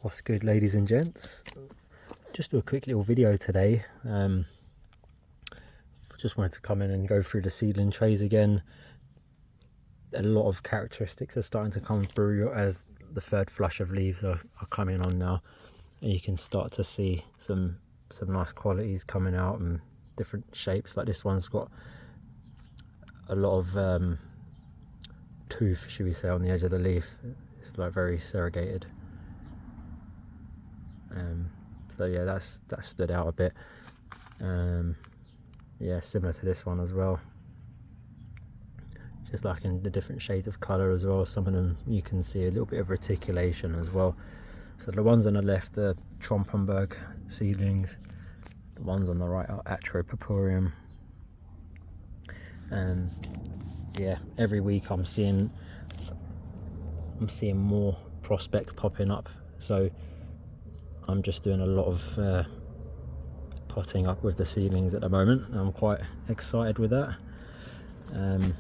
What's good, ladies and gents? Just do a quick little video today. Just wanted to come in and go through the seedling trays again. A lot of characteristics are starting to come through as the third flush of leaves are coming on now, and you can start to see some nice qualities coming out and different shapes. Like this one's got a lot of tooth, should we say, on the edge of the leaf. It's like very serrated. So yeah, that stood out a bit. Yeah, similar to this one as well, just like in the different shades of colour as well. Some of them you can see a little bit of reticulation as well. So the ones on the left are Trompenberg seedlings, the ones on the right are Atropurpureum. And yeah, every week I'm seeing more prospects popping up, so I'm just doing a lot of potting up with the seedlings at the moment. I'm quite excited with that. And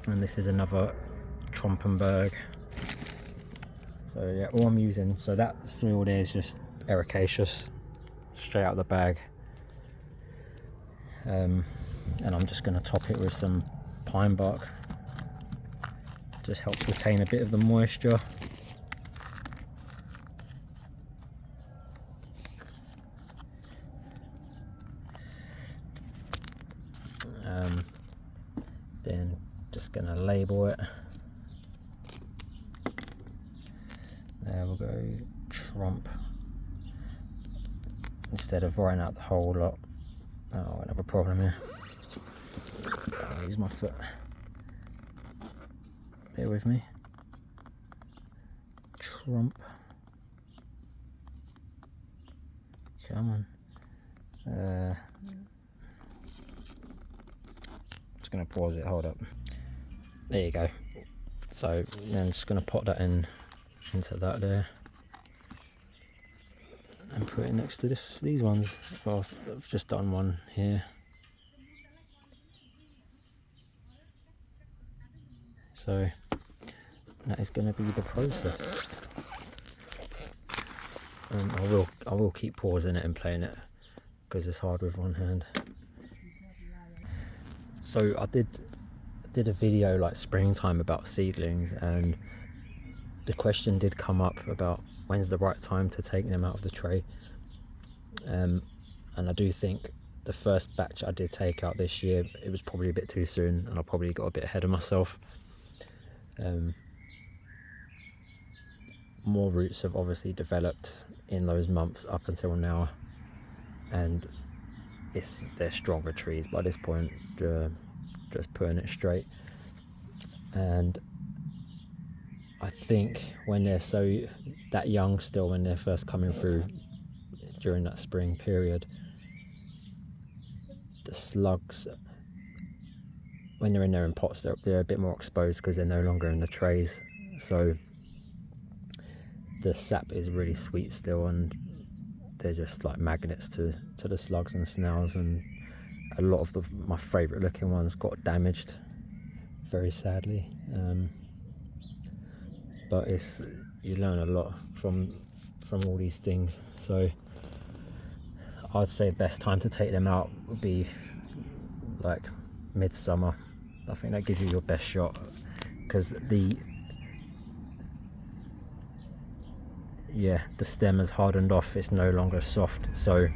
this is another Trompenberg. So yeah, all I'm using, so that soil there is just ericaceous, straight out of the bag. And I'm just going to top it with some pine bark. Just helps retain a bit of the moisture. Then just going to label it. There we'll go Trump instead of writing out the whole lot. Oh, I have a problem here. I'll use my foot. Bear with me. Trump. Come on. Just going to pause it. Hold up. There you go. So then just going to pop that into that there, and put it next to these ones. Well, I've just done one here. So that is going to be the process. I will keep pausing it and playing it because it's hard with one hand. So I did a video like springtime about seedlings, and the question did come up about when's the right time to take them out of the tray. And I do think the first batch I did take out this year, it was probably a bit too soon, and I probably got a bit ahead of myself. More roots have obviously developed in those months up until now, and they're stronger trees by this point, just putting it straight. And I think when they're that young still, when they're first coming through during that spring period, the slugs, when they're in there in pots, they're a bit more exposed because they're no longer in the trays. So the sap is really sweet still, and they're just like magnets to the slugs and snails. And a lot of my favourite looking ones got damaged, very sadly. But you learn a lot from all these things. So I'd say the best time to take them out would be like midsummer. I think that gives you your best shot, because the stem has hardened off. It's no longer soft, so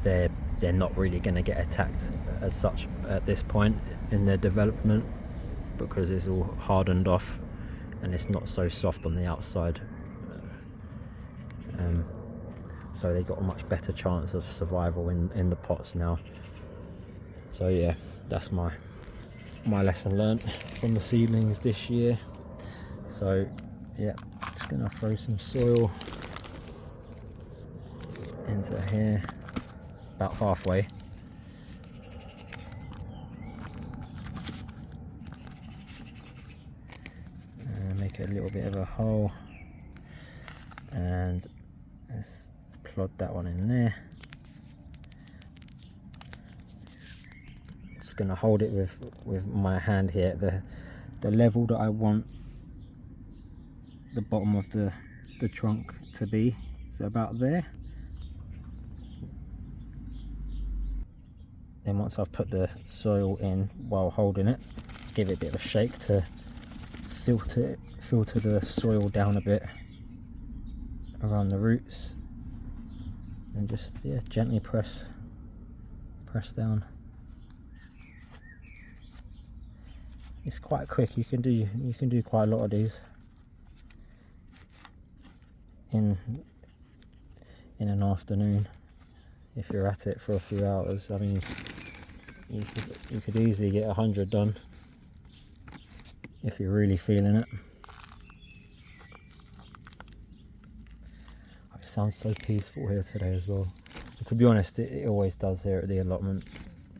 they're not really going to get attacked as such at this point in their development, because it's all hardened off and it's not so soft on the outside. So they got a much better chance of survival in the pots now. So yeah, that's my lesson learnt from the seedlings this year. So yeah, just gonna throw some soil into here, about halfway. And make it a little bit of a hole, and let's plod that one in there. Just gonna hold it with my hand here at the level that I want the bottom of the the trunk to be, so about there. Then once I've put the soil in while holding it, give it a bit of a shake to filter the soil down a bit around the roots, and just gently press down. It's quite quick. You can do quite a lot of these in an afternoon if you're at it for a few hours. I mean, you could easily get 100 done if you're really feeling it. It sounds so peaceful here today as well. But to be honest, it always does here at the allotment.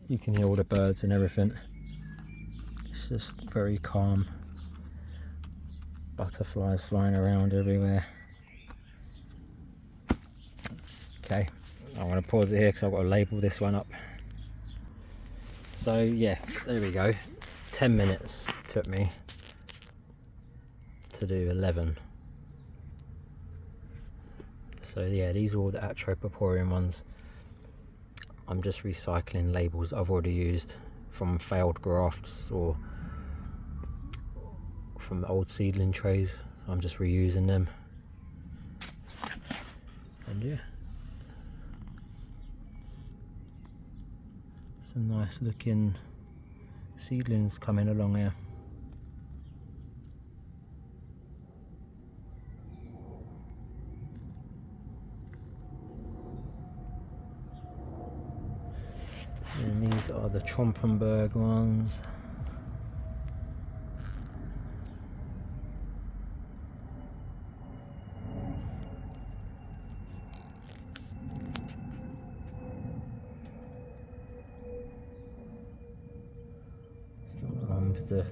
You can hear all the birds and everything. It's just very calm. Butterflies flying around everywhere. Okay, I'm going to pause it here because I've got to label this one up. So yeah, there we go. 10 minutes took me to do 11. So yeah, these are all the Atropoporium ones. I'm just recycling labels I've already used from failed grafts or from old seedling trays. I'm just reusing them. And yeah, some nice looking seedlings coming along here. And these are the Trompenberg ones. Still the one with the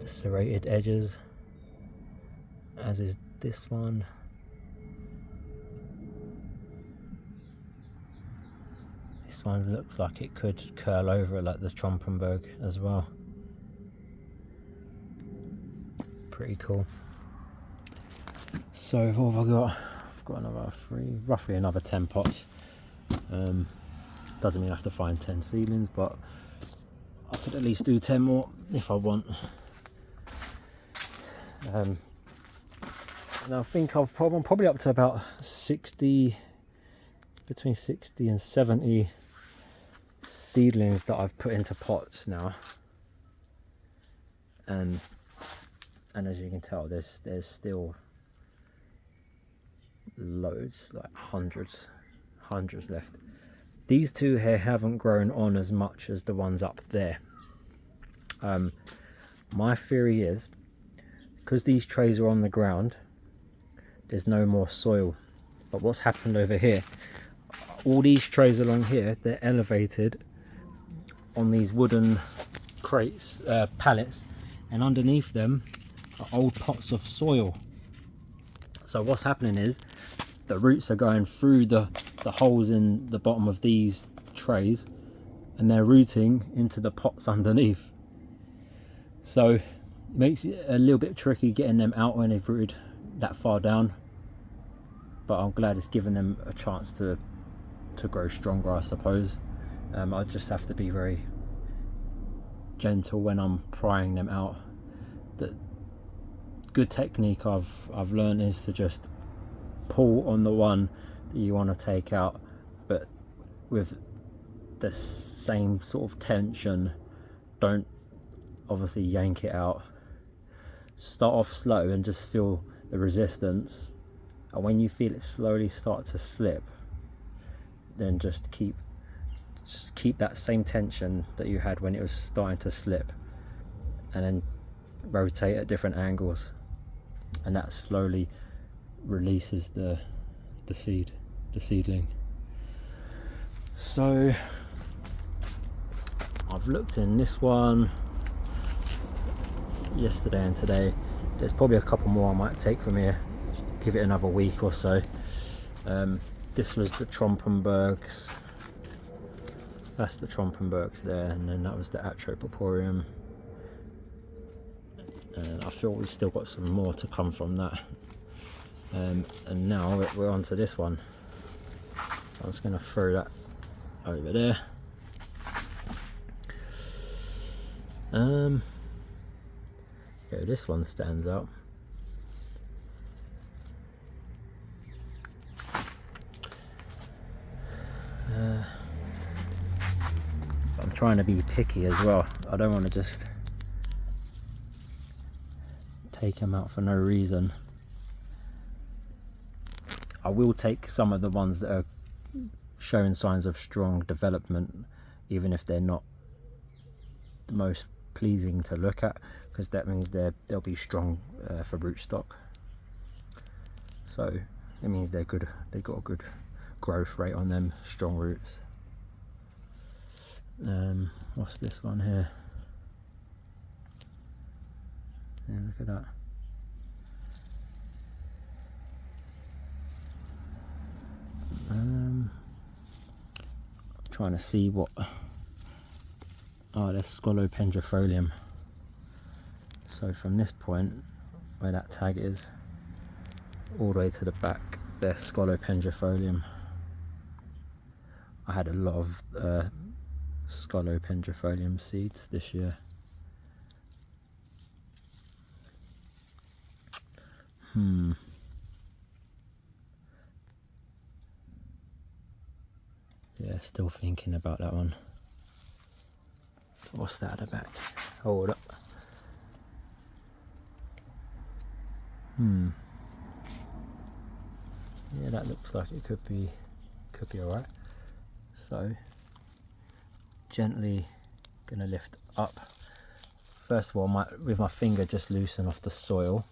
serrated edges, as is this one. This one looks like it could curl over like the Trompenberg as well. Pretty cool. So what have I got? I've got another roughly another 10 pots. Doesn't mean I have to find 10 seedlings, but I could at least do 10 more if I want. And I think I'm probably up to about 60, between 60 and 70 seedlings that I've put into pots now. And as you can tell, there's still loads, like hundreds left. These two here haven't grown on as much as the ones up there. My theory is, because these trays are on the ground, there's no more soil. But what's happened over here, all these trays along here, they're elevated on these wooden crates, pallets, and underneath them are old pots of soil. So what's happening is the roots are going through the holes in the bottom of these trays, and they're rooting into the pots underneath. So it makes it a little bit tricky getting them out when they've rooted that far down, but I'm glad it's given them a chance to grow stronger, I suppose. I just have to be very gentle when I'm prying them out. The good technique I've learned is to just pull on the one that you want to take out, but with the same sort of tension. Don't obviously yank it out. Start off slow and just feel the resistance, and when you feel it slowly start to slip, then just keep that same tension that you had when it was starting to slip, and then rotate at different angles, and that slowly releases the seedling. So I've looked in this one yesterday and today. There's probably a couple more I might take from here, give it another week or so. This was the Trompenbergs. That's the Trompenbergs there, and then that was the Atropoporium. And I feel we've still got some more to come from that. And now we're on to this one. So I'm just going to throw that over there. Yeah, this one stands out. I'm trying to be picky as well. I don't want to just take them out for no reason. I will take some of the ones that are showing signs of strong development, even if they're not the most pleasing to look at, because that means they'll be strong for rootstock. So it means they're good. They've got a good growth rate on them, strong roots. What's this one here? Yeah, look at that. I'm trying to see what. Oh, there's Scolopendrifolium. So from this point, where that tag is, all the way to the back, there's Scolopendrifolium. I had a lot of Scolopendrifolium seeds this year. Yeah, still thinking about that one. What's that at the back? Hold up. Yeah, that looks like it could be alright. So gently gonna lift up. First of all, with my finger just loosen off the soil.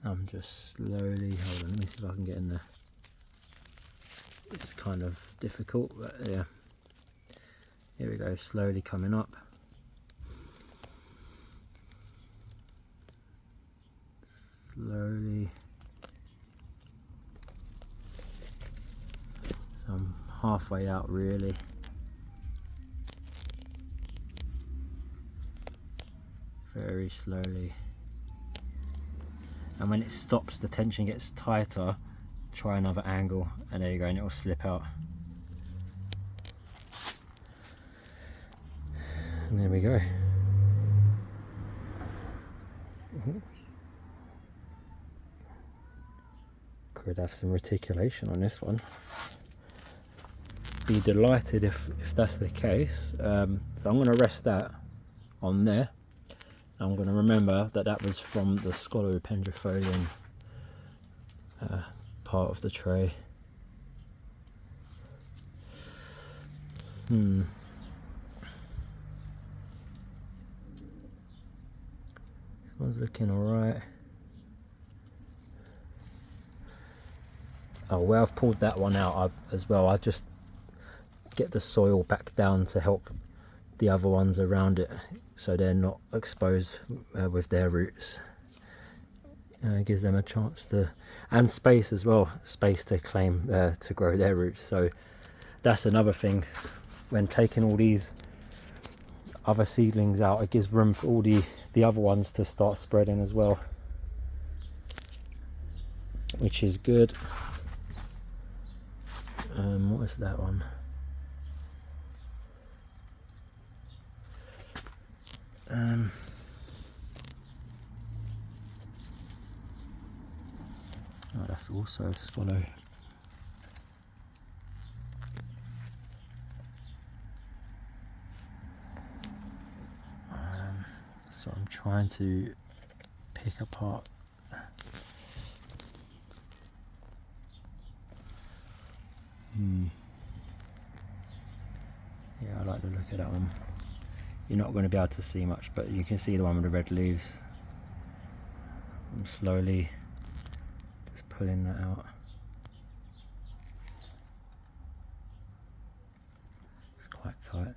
I'm just slowly, hold on, let me see if I can get in there. It's kind of difficult, but yeah. Here we go, slowly coming up. Slowly. So I'm halfway out really. Very slowly. And when it stops, the tension gets tighter. Try another angle, and there you go, and it will slip out. And there we go. Could have some reticulation on this one. Be delighted if that's the case. So I'm going to rest that on there. I'm going to remember that was from the Scolopendrifolium part of the tray. This one's looking alright. Oh, where I've pulled that one out as well, I just get the soil back down to help the other ones around it, so they're not exposed with their roots. Gives them a chance to, and space as well, space to claim to grow their roots. So that's another thing, when taking all these other seedlings out, it gives room for all the other ones to start spreading as well, which is good. What is that one? Oh, that's also swallow. So I'm trying to pick apart. Yeah, I like the look of that one. You're not going to be able to see much, but you can see the one with the red leaves. I'm slowly just pulling that out. It's quite tight.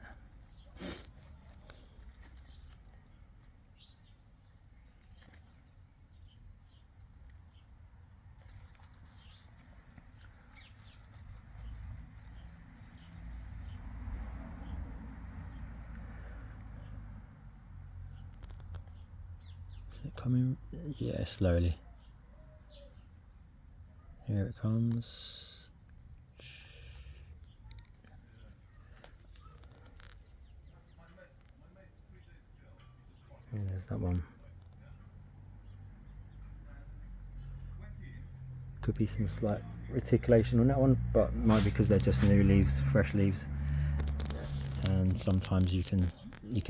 Is it coming? Yeah, slowly. Here it comes. And there's that one. Could be some slight reticulation on that one, but might be because they're just new leaves, fresh leaves. And sometimes you can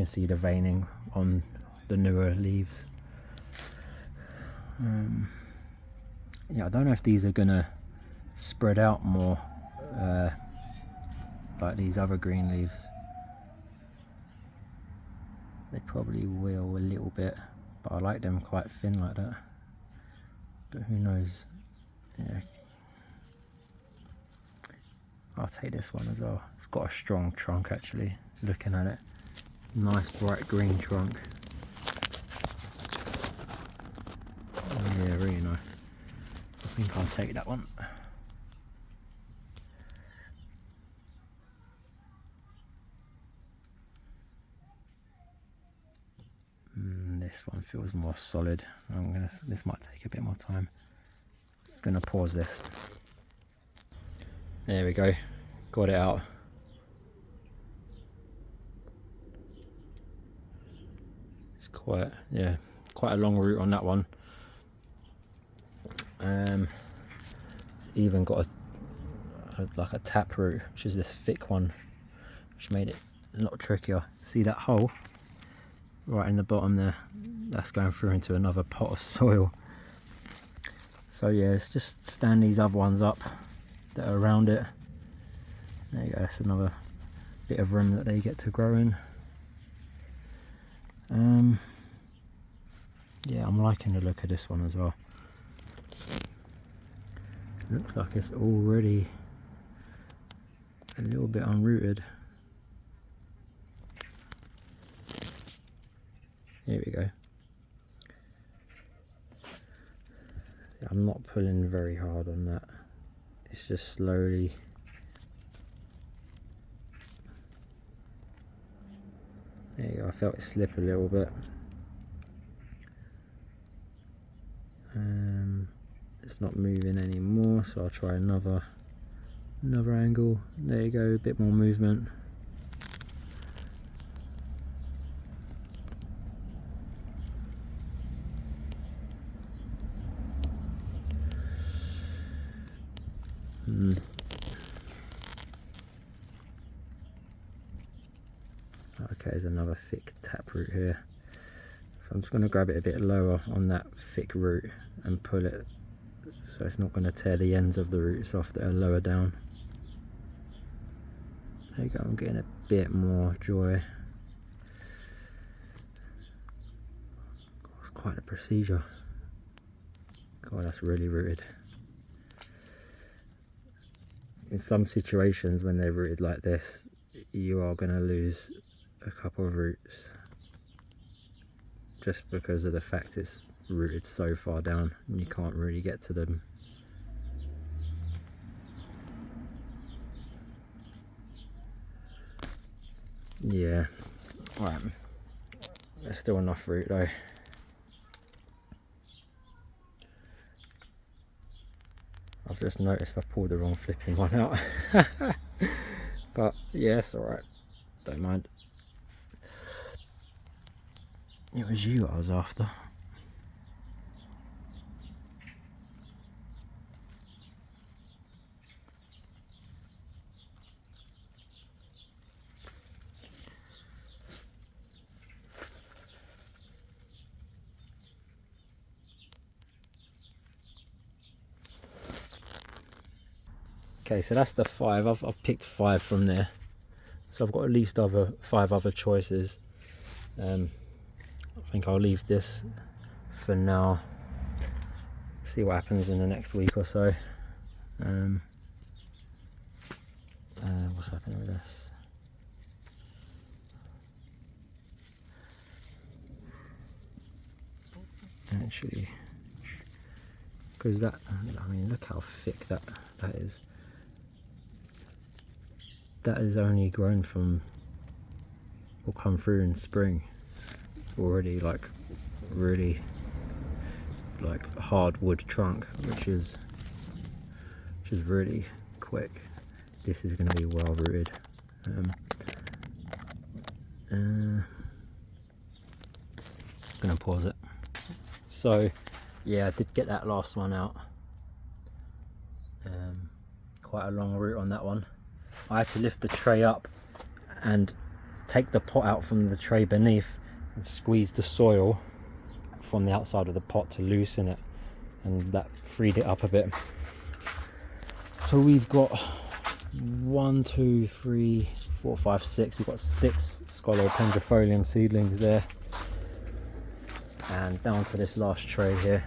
see the veining on the newer leaves. Yeah, I don't know if these are gonna spread out more like these other green leaves. They probably will a little bit, but I like them quite thin like that. But who knows? Yeah, I'll take this one as well. It's got a strong trunk actually, looking at it. Nice bright green trunk. Yeah, really nice. I think I'll take that one. This one feels more solid. This might take a bit more time. Just gonna pause this. There we go. Got it out. It's quite a long root on that one. Even got like a tap root, which is this thick one, which made it a lot trickier. See that hole right in the bottom there? That's going through into another pot of soil. So yeah, let's just stand these other ones up that are around it. There you go, that's another bit of room that they get to grow in. Yeah, I'm liking the look of this one as well. Looks like it's already a little bit unrooted. Here we go. I'm not pulling very hard on that. It's just slowly. There you go, I felt it slip a little bit. It's not moving anymore, so I'll try another angle. There you go, a bit more movement. Okay, there's another thick taproot here. So I'm just going to grab it a bit lower on that thick root and pull it so it's not going to tear the ends of the roots off that are lower down. There you go, I'm getting a bit more joy. It's quite a procedure. God, that's really rooted. In some situations when they're rooted like this, you are going to lose a couple of roots just because of the fact it's rooted so far down and you can't really get to them. Yeah, right. There's still enough root though. I've just noticed I've pulled the wrong flipping one out. But yeah, it's alright, don't mind. It was you I was after. Okay, so that's the 5. I've picked 5 from there, so I've got at least 5 other choices. I think I'll leave this for now, see what happens in the next week or so. What's happening with this? Actually, because that, I mean, look how thick that is. That is only grown from, will come through in spring. It's already like really like hardwood trunk, which is really quick. This is going to be well rooted. Gonna pause it. So yeah, I did get that last one out. Quite a long root on that one. I had to lift the tray up and take the pot out from the tray beneath and squeeze the soil from the outside of the pot to loosen it, and that freed it up a bit. So we've got 1, 2, 3, 4, 5, 6. We've got 6 Scolopendrafolium seedlings there, and down to this last tray here.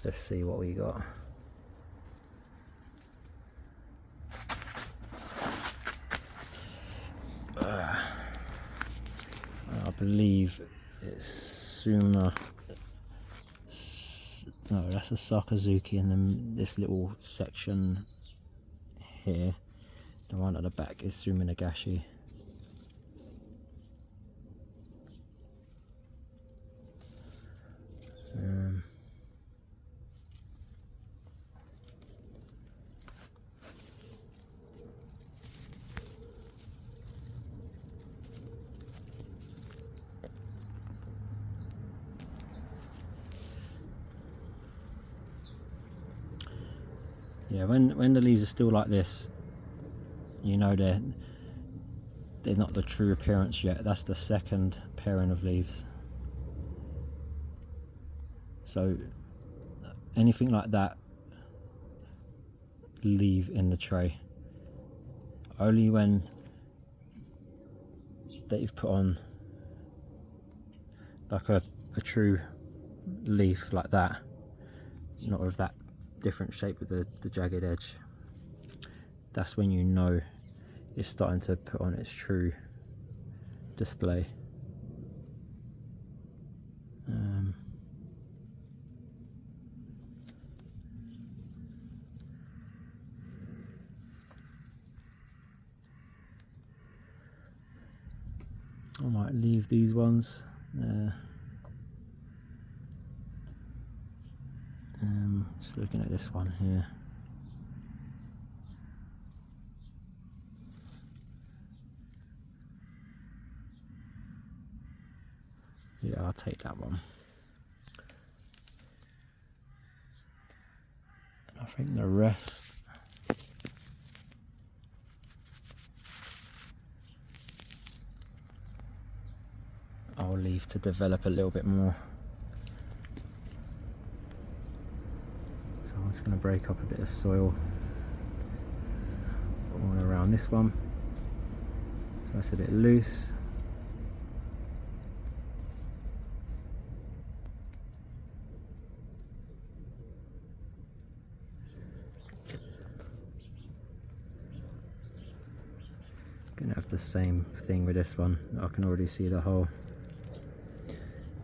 Let's see what we got. I believe it's Suma. No, that's a Sakazuki, and then this little section here, the one at the back, is Suma Nagashi. Yeah, when the leaves are still like this, you know they're not the true appearance yet. That's the second pairing of leaves. So anything like that, leave in the tray. Only when they've put on like a true leaf like that, not with that different shape with the jagged edge, that's when you know it's starting to put on its true display. I might leave these ones. Just looking at this one here. Yeah, I'll take that one. And I think the rest, I'll leave to develop a little bit more. So I'm just going to break up a bit of soil all around this one, so it's a bit loose. Gonna have the same thing with this one. I can already see the hole.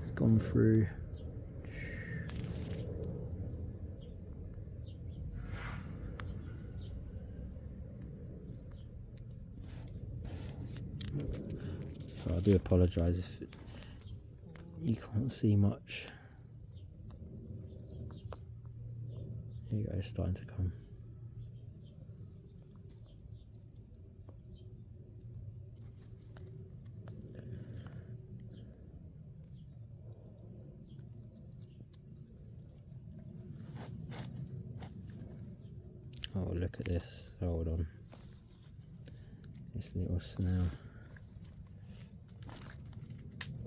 It's gone through. So I do apologise if you can't see much. Here you go, it's starting to come. Oh, look at this. Hold on. This little snail.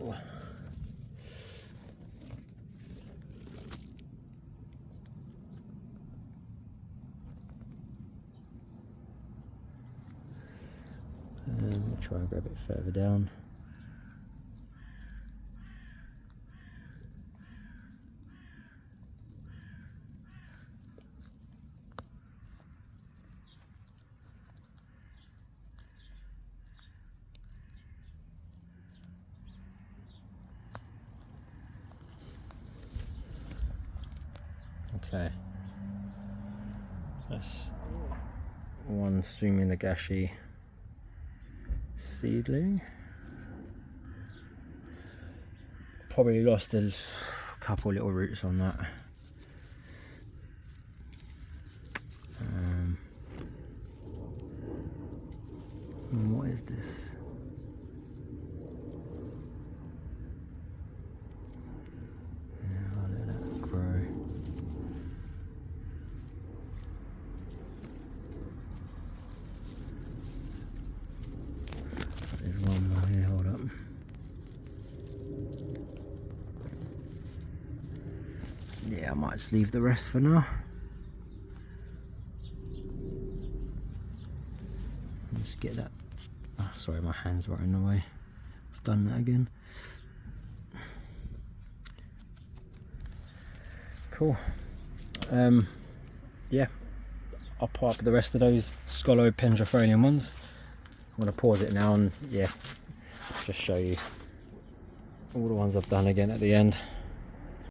Oh. We'll try and grab it further down. Okay, that's one Sumi Nagashi seedling. probably lost a couple little roots on that. What is this? Yeah, I'll let that grow. There's one more here, hold up. Yeah, I might just leave the rest for now. Let's get that. Oh, sorry, my hands were in the way. I've done that again. Cool. Yeah, I'll put up the rest of those Scolo Pendrophonium ones. I'm going to pause it now and yeah, just show you all the ones I've done again at the end.